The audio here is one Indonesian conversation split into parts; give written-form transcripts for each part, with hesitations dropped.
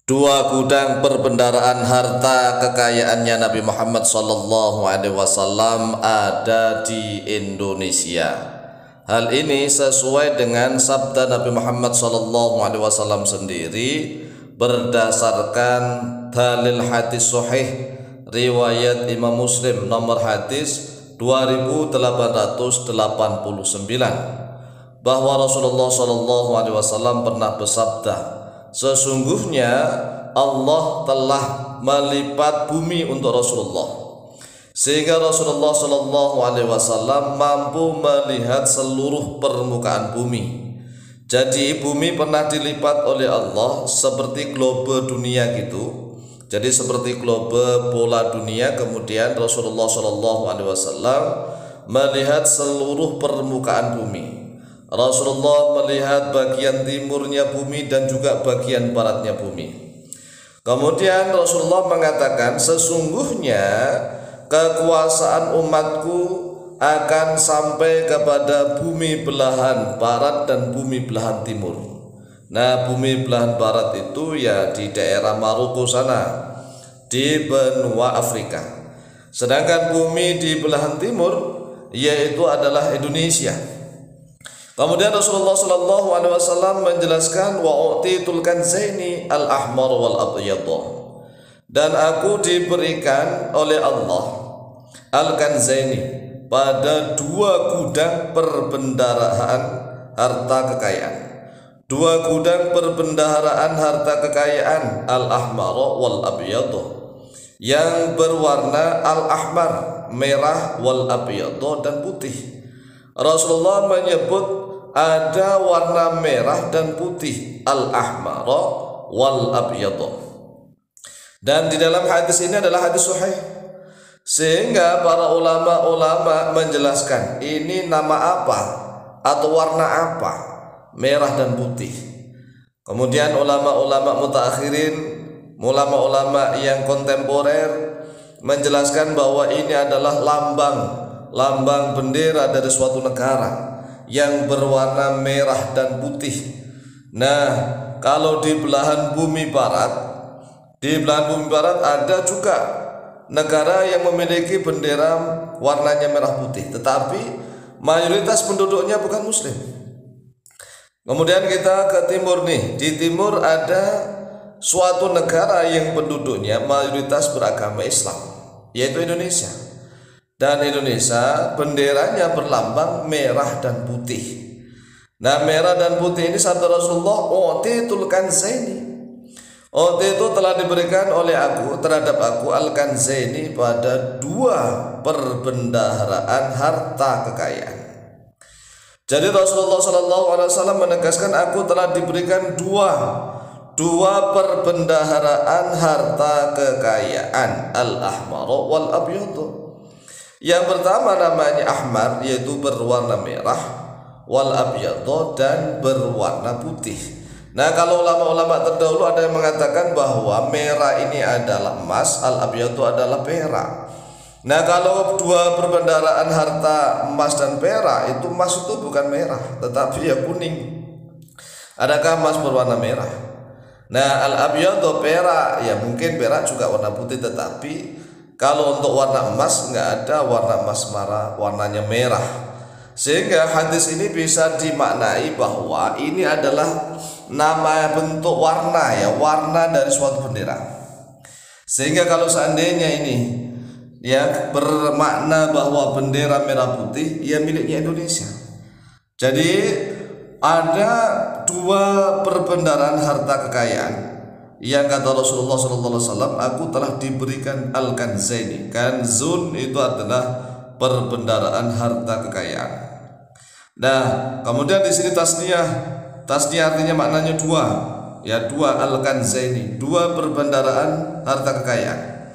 Dua gudang perbendaharaan harta kekayaannya Nabi Muhammad SAW ada di Indonesia. Hal ini sesuai dengan sabda Nabi Muhammad SAW sendiri berdasarkan dalil hadis sahih riwayat Imam Muslim nomor hadis 2889 bahwa Rasulullah SAW pernah bersabda, sesungguhnya Allah telah melipat bumi untuk Rasulullah, sehingga Rasulullah SAW mampu melihat seluruh permukaan bumi. Jadi bumi pernah dilipat oleh Allah seperti globe dunia gitu. Jadi seperti globe bola dunia, kemudian Rasulullah SAW melihat seluruh permukaan bumi. Rasulullah melihat bagian timurnya bumi dan juga bagian baratnya bumi. Kemudian Rasulullah mengatakan, sesungguhnya kekuasaan umatku akan sampai kepada bumi belahan barat dan bumi belahan timur. Nah, bumi belahan barat itu ya di daerah Maroko sana, di benua Afrika. Sedangkan bumi di belahan timur yaitu adalah Indonesia. Kemudian Rasulullah SAW menjelaskan, wa utitul kanzaini al-ahmar wal abyad, dan aku diberikan oleh Allah al-kanzaini pada dua gudang perbendaharaan harta kekayaan. Dua gudang perbendaharaan harta kekayaan al-ahmar wal abyad, yang berwarna al-ahmar merah, wal abyad dan putih. Rasulullah menyebut ada warna merah dan putih, al-ahmar wal abyad. Dan di dalam hadis ini adalah hadis sahih, sehingga para ulama-ulama menjelaskan ini nama apa atau warna apa, merah dan putih. Kemudian ulama-ulama mutaakhirin, ulama-ulama yang kontemporer menjelaskan bahwa ini adalah lambang bendera dari suatu negara yang berwarna merah dan putih. Nah, kalau di belahan bumi barat ada juga negara yang memiliki bendera warnanya merah putih, tetapi mayoritas penduduknya bukan muslim. Kemudian kita ke timur nih, di timur ada suatu negara yang penduduknya mayoritas beragama Islam, yaitu Indonesia. Dan Indonesia benderanya berlambang merah dan putih. Nah, merah dan putih ini sabda Rasulullah, utitul kanzaini, itu telah diberikan oleh aku terhadap aku al-kanzaini pada dua perbendaharaan harta kekayaan. Jadi Rasulullah SAW menegaskan, aku telah diberikan dua perbendaharaan harta kekayaan, al-ahmar wal abyad. Yang pertama namanya ahmar, yaitu berwarna merah, wal abyad dan berwarna putih. Nah, kalau ulama-ulama terdahulu ada yang mengatakan bahwa merah ini adalah emas, al abyad adalah perak. Nah, kalau dua perbendaharaan harta emas dan perak, itu emas itu bukan merah tetapi ya kuning. Adakah emas berwarna merah? Nah, al abyad perak, ya mungkin perak juga warna putih, tetapi kalau untuk warna emas nggak ada warna emas warnanya merah. Sehingga hadis ini bisa dimaknai bahwa ini adalah nama bentuk warna, ya warna dari suatu bendera. Sehingga kalau seandainya ini ya bermakna bahwa bendera merah putih ya miliknya Indonesia. Jadi ada dua perbendaharaan harta kekayaan yang kata Rasulullah SAW, aku telah diberikan al-kanzaini. Kanzun itu adalah perbendaharaan harta kekayaan. Nah, kemudian di sini tasniyah artinya maknanya dua, ya dua, al-kanzaini, dua perbendaharaan harta kekayaan.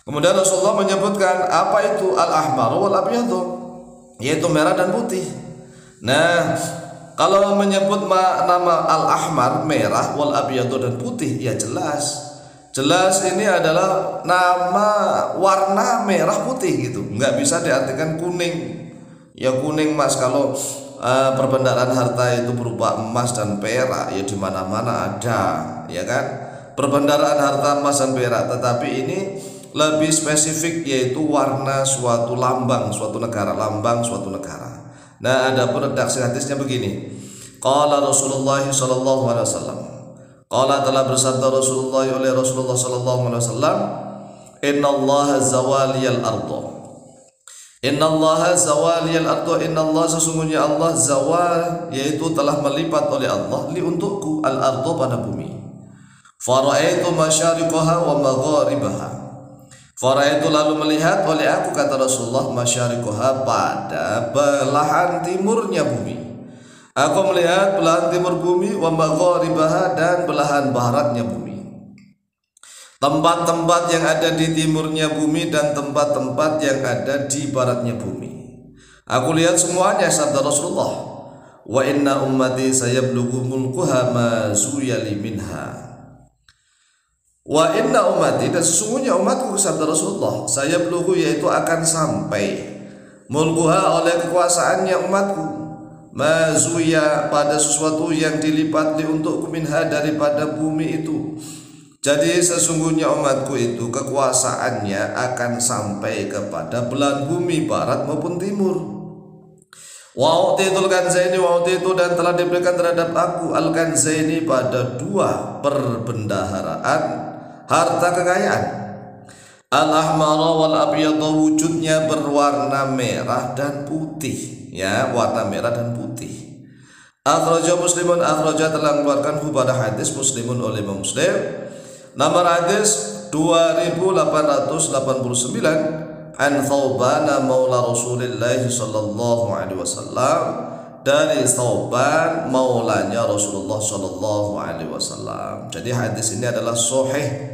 Kemudian Rasulullah menyebutkan apa itu al-ahmar wal abyad, yaitu merah dan putih. Nah, kalau menyebut nama al-ahmar merah, wal abyad dan putih, ya jelas ini adalah nama warna merah putih gitu. Nggak bisa diartikan kuning. Ya kuning mas, kalau perbendaharaan harta itu berupa emas dan perak ya di mana-mana ada, ya kan? perbendaharaan harta emas dan perak, tetapi ini lebih spesifik, yaitu warna suatu lambang suatu negara, lambang suatu negara. Nah, adapun redaksi hadisnya begini. Qala Rasulullah sallallahu alaihi wasallam. Qala, telah bersabda Rasulullah oleh Rasulullah sallallahu alaihi wasallam, innallaha zawaliyal ardh. Innallaha zawaliyal ardh, innallaha, sesungguhnya Allah zawal, yaitu telah melipat oleh Allah, li untukku, al ardh, pada bumi. Fara'aitu masyariqaha wa magharibaha. Fara'aitu, lalu melihat oleh aku, kata Rasulullah, masyariqaha, pada belahan timurnya bumi. Aku melihat belahan timur bumi, wa magharibaha, dan belahan baratnya bumi. Tempat-tempat yang ada di timurnya bumi dan tempat-tempat yang ada di baratnya bumi. Aku lihat semuanya, sabda Rasulullah. Wa inna ummati sayablughu mulkuha ma zuyali minha. Wa inna ummati, dan sesungguhnya umatku, sabda Rasulullah, sayablughu, yaitu akan sampai, mulkuha, oleh kekuasaannya umatku, ma zuya, pada sesuatu yang dilipat, li untukku, minha, daripada bumi itu. Jadi sesungguhnya umatku itu kekuasaannya akan sampai kepada belahan bumi, barat maupun timur. Wa utitul kanzaini, wa utitu, dan telah diberikan terhadap aku, al kanzaini, pada dua perbendaharaan harta kekayaan. Al ahmara wal abyadha, wujudnya berwarna merah dan putih, ya, warna merah dan putih. Akhraja Muslimun, akhraja, telah mengeluarkan pada hadis Muslimun oleh Imam Muslim. Nomor hadis 2889, an Thauban maula Rasulillah sallallahu alaihi wasallam, dari Thauban maulanya Rasulullah sallallahu alaihi wasallam. Jadi hadis ini adalah sahih.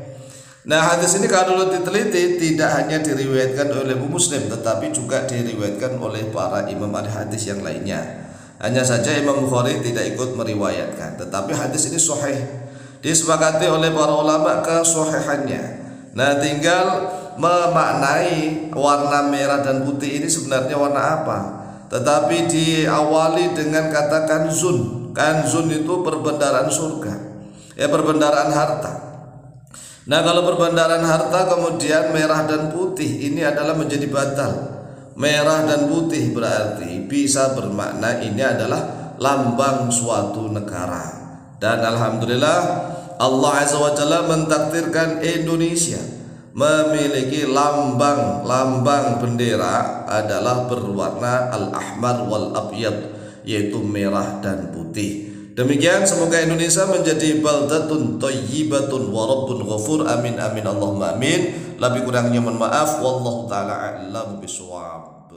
Nah, hadis ini kalau diteliti tidak hanya diriwayatkan oleh Muslim, tetapi juga diriwayatkan oleh para imam ahli hadis yang lainnya. Hanya saja Imam Bukhari tidak ikut meriwayatkan, tetapi hadis ini sahih, disepakati oleh para ulama kesahihannya. Nah, tinggal memaknai warna merah dan putih ini sebenarnya warna apa. Tetapi diawali dengan kata kanzun. Kanzun itu perbendaharaan surga, ya, perbendaharaan harta. Nah, kalau perbendaharaan harta kemudian merah dan putih, ini adalah menjadi batal. Merah dan putih berarti bisa bermakna ini adalah lambang suatu negara. Dan alhamdulillah Allah Azza wa Jalla mentakdirkan Indonesia memiliki lambang bendera adalah berwarna al-ahmar wal abyad, yaitu merah dan putih. Demikian, semoga Indonesia menjadi baldatun thayyibatun wa rabbun ghafur. Amin amin Allahumma amin. Lebih kurangnya mohon maaf, wallahu taala a'lam bishawab.